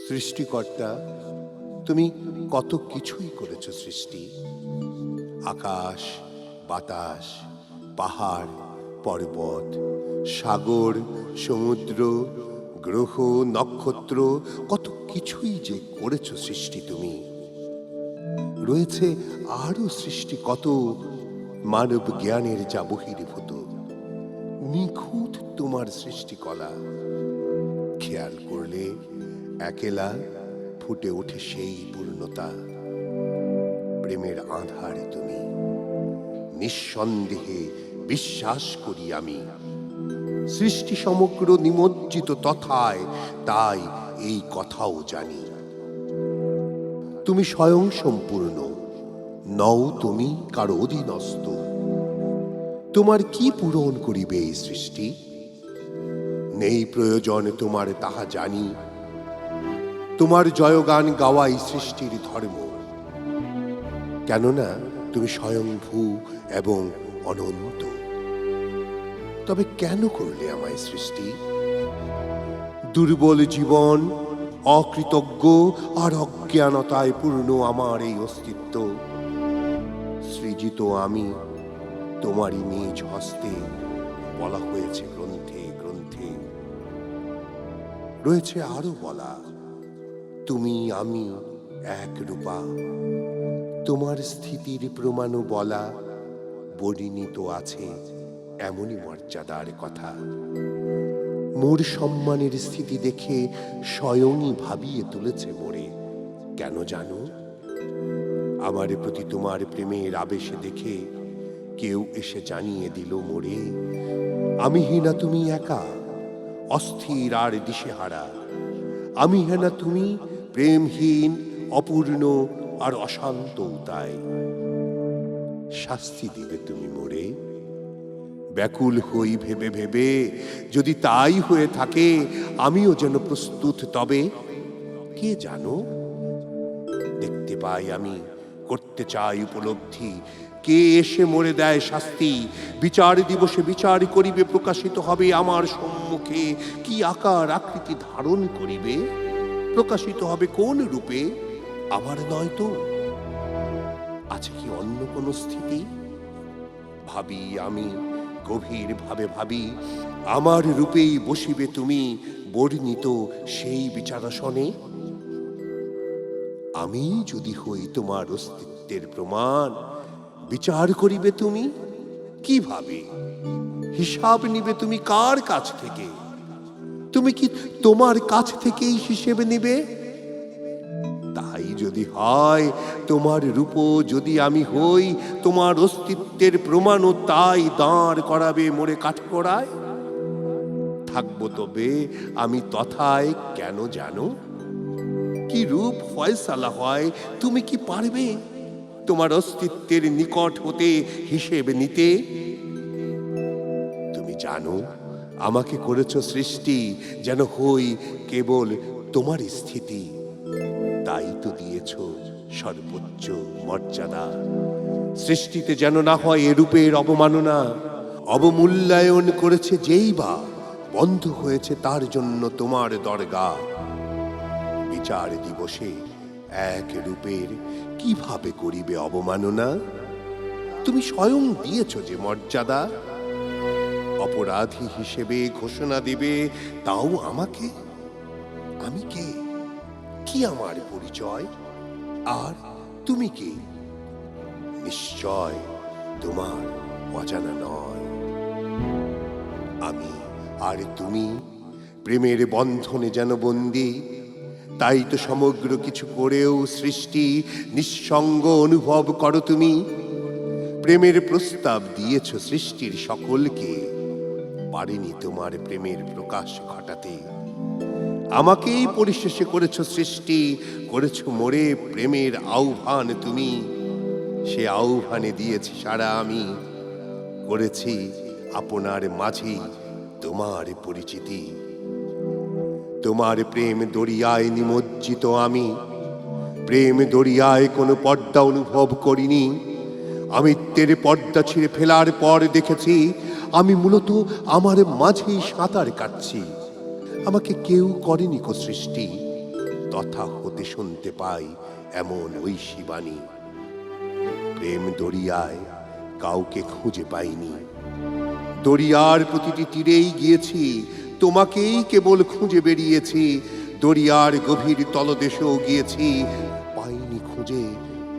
সৃষ্টিকর্তা, তুমি কত কিছুই করেছ সৃষ্টি। আকাশ, বাতাস, পাহাড়, পর্বত, সাগর, সমুদ্র, গ্রহ, নক্ষত্র, কত কিছুই যে করেছ সৃষ্টি তুমি। রয়েছে আরো সৃষ্টি কত, মানব জ্ঞানের যা বহির্ভূত। নিখুঁত তোমার সৃষ্টিকলা, খেয়াল করলে একেলা ফুটে ওঠে সেই পূর্ণতা। প্রেমের আধার তুমি, নিঃসন্দেহে বিশ্বাস করি আমি। সৃষ্টি সমগ্র নিমজ্জিত তথায়, তাই এই কথাও জানি। তুমি স্বয়ং সম্পূর্ণ, নও তুমি কারো অধীনস্থ। তোমার কি পূরণ করিবে এই সৃষ্টি? নেই প্রয়োজন তোমার তাহা জানি। তোমার জয়গান গাওয়াই সৃষ্টির ধর্ম, কেননা তুমি স্বয়ংভূ এবং অনন্ত। তবে কেন করলে আমায় সৃষ্টি? দুর্বল জীবন, অকৃতজ্ঞ আর অজ্ঞানতায় পূর্ণ আমার এই অস্তিত্ব। সৃজিত আমি তোমারই নিজ হস্তে, বলা হয়েছে গ্রন্থে গ্রন্থে। রয়েছে আরো বলা, তুমি আমি এক রূপা। তোমার স্থিতির প্রমাণও বলা, বর্ণিত আছে এমনই মর্যাদার কথা। মোর সম্মানের স্থিতি দেখে স্বয়ংই ভাবিয়ে তুলেছে মোরে। কেন জানো? আমার প্রতি তোমার প্রেমের আবেশে দেখে কেউ এসে জানিয়ে দিল মোরে, আমি হীনা তুমি একা, অস্থির আর দিশেহারা। আমি হেনা তুমি প্রেমহীন, অপূর্ণ আর অশান্ত তাই। শাস্তি দিবে তুমি মোরে? ব্যাকুল হই ভেবে ভেবে, যদি তাই হয়ে থাকে আমিও যেন প্রস্তুত। তবে কে জানো, দেখতে পাই আমি, করতে চাই উপলব্ধি, কে এসে মোরে দেয় শাস্তি। বিচার দিবসে বিচার করিবে, প্রকাশিত হবে আমার সম্মুখে। কি আকার আকৃতি ধারণ করিবে, প্রকাশিত হবে কোন রূপে? আমার নয় তো, আছে কি অন্য কোন স্থিতি? ভাবি আমি, গভীর ভাবে ভাবি, আমার রূপেই বসিবে তুমি বর্ণিত সেই বিচারাসনে। আমি যদি হই তোমার অস্তিত্বের প্রমাণ, বিচার করিবে তুমি কিভাবে? হিসাব নিবে তুমি কার কাছ থেকে? তুমি কি তোমার কাছ থেকেই হিসেবে নিবে? তাই যদি হয় তোমার রূপ, যদি আমি হই তোমার অস্তিত্বের প্রমাণও, তাই দাঁড় করাবে মোরে কাঠগড়ায়। থাকবো তবে আমি তথায়, কেন জানো? কি রূপ ফয়সালা হয়, তুমি কি পারবে তোমার অস্তিত্বের নিকট হতে হিসেব নিতে? তুমি জানো আমাকে করেছ সৃষ্টি, যেন হই কেবল তোমার স্থিতি। তাই তো দিয়েছ সর্বোচ্চ মর্যাদা। সৃষ্টিতে যেন না হয় এরূপের অবমাননা। অবমূল্যায়ন করেছে যেই বা, বন্ধ হয়েছে তার জন্য তোমার দরগা। বিচার দিবসে এক রূপের কিভাবে করিবে অবমাননা? তুমি স্বয়ং দিয়েছ যে মর্যাদা। অপরাধী হিসেবে ঘোষণা দিবে, তাও আমাকে? আমি কে? কি আমার পরিচয়? আর তুমি কে? নিশ্চয় তোমার অজানা নয়। আমি আর তুমি প্রেমের বন্ধনে যেন বন্দী। তাই তো সমগ্র কিছু করেও সৃষ্টি নিঃসঙ্গ অনুভব করো তুমি। প্রেমের প্রস্তাব দিয়েছ সৃষ্টির সকলকে, পারেনি তোমার প্রেমের প্রকাশ ঘটাতে। আমাকেই পরিশেষে করেছ সৃষ্টি, করেছ মোরে প্রেমের আহ্বান তুমি। সে আহ্বানে দিয়েছি সাড়া আমি, করেছি আপনার মাঝে তোমার পরিচিতি। তোমার প্রেম দরিয়ায় নিমজ্জিত আমি, প্রেম দরিয়ায় কোনো পর্দা অনুভব করিনি। আমিত্বের পর্দা ছিঁড়ে ফেলার পর দেখেছি আমি মূলত আমার মাঝেই সাঁতার কাটছি। আমাকে কেউ করেনি কো সৃষ্টি, তথা হতে শুনতে পাই এমন ঐশী বাণী। প্রেম দরিয়ায় কাউকে খুঁজে পাইনি, দরিয়ার প্রতিটি তীরেই গিয়েছি, তোমাকেই কেবল খুঁজে বেরিয়েছি। দরিয়ার গভীর তলদেশেও গিয়েছি, পাইনি খুঁজে,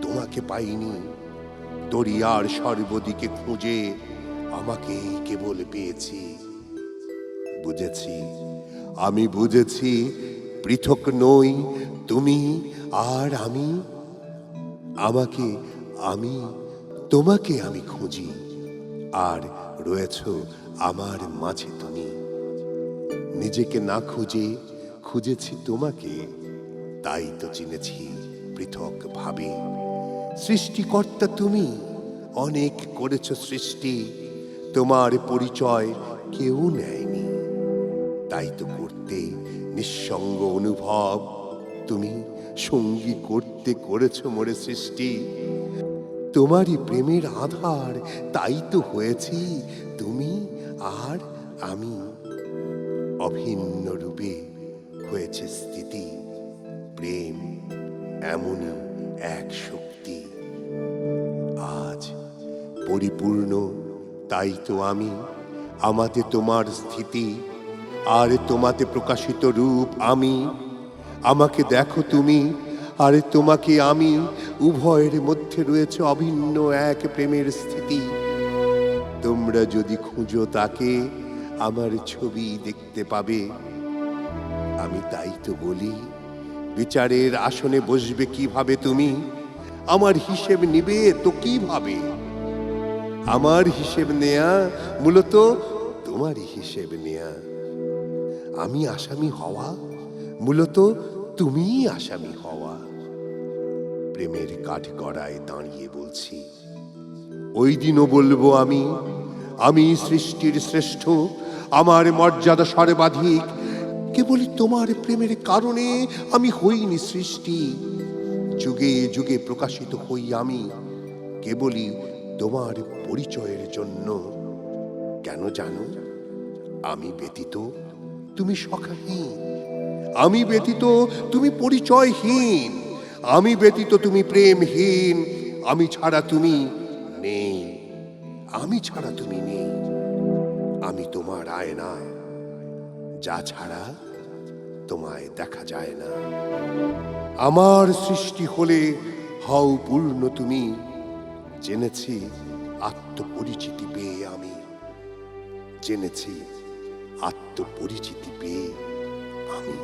তোমাকে পাইনি। দরিয়ার সর্বদিকে খুঁজে আমাকেই কেবল পেয়েছি। বুঝেছি, আমি বুঝেছি, পৃথক নই তুমি আর আমি। আমাকে আমি, তোমাকে আমি খুঁজি, আর রয়েছ আমার মাঝে তুমি। নিজেকে না খুঁজে খুঁজেছি তোমাকে, তাই তো চিনেছি পৃথক ভাবে। সৃষ্টিকর্তা তুমি, অনেক করেছ সৃষ্টি, তোমার পরিচয় কেউ নেয়নি। তাই তো করতে নিঃসঙ্গ অনুভব, তুমি সঙ্গী করতে করেছ মোরে সৃষ্টি। তোমারই প্রেমের আধার, তাই তো হয়েছি তুমি আর আমি। অভিন্ন রূপে হয়েছে স্থিতি, প্রেম এমনই এক শক্তি। আজ পরিপূর্ণ, তাই তো আমি, আমাতে তোমার স্থিতি, আর তোমাতে প্রকাশিত রূপ আমি। আমাকে দেখো তুমি, আর তোমাকে আমি, উভয়ের মধ্যে রয়েছে অভিন্ন এক প্রেমের স্থিতি। তোমরা যদি খুঁজো তাকে, আমার ছবি দেখতে পাবে। আমি তাই তো বলি, বিচারের আসনে বসবে কিভাবে তুমি? আমার হিসেব নিবে তো কিভাবে? আমার হিসেব নেয়া মূলত তোমারই হিসেব নেয়া। আমি আসামি হওয়া মূলত তুমিই আসামি হওয়া। প্রেমের কাঠগড়ায় দাঁড়িয়ে বলছি, ওই দিনও বলবো আমি, আমি সৃষ্টির শ্রেষ্ঠ, আমার মর্যাদা সর্বাধিক। কেবলই তোমার প্রেমের কারণে আমি হইনি সৃষ্টি। যুগে যুগে প্রকাশিত হই আমি, কেবলই তোমার পরিচয়ের জন্য। কেন জানো? আমি ব্যতীত তুমি সখাহীন, আমি ব্যতীত তুমি পরিচয়হীন, আমি ব্যতীত তুমি প্রেমহীন। আমি ছাড়া তুমি নেই, আমি ছাড়া তুমি নেই। আমি তোমার আয়না, যা ছাড়া তোমায় দেখা যায় না। আমার সৃষ্টি হলে হও পূর্ণ তুমি। জেনেছি আত্মপরিচিতি পেয়ে আমি, জেনেছি আত্মপরিচিতি পেয়ে আমি।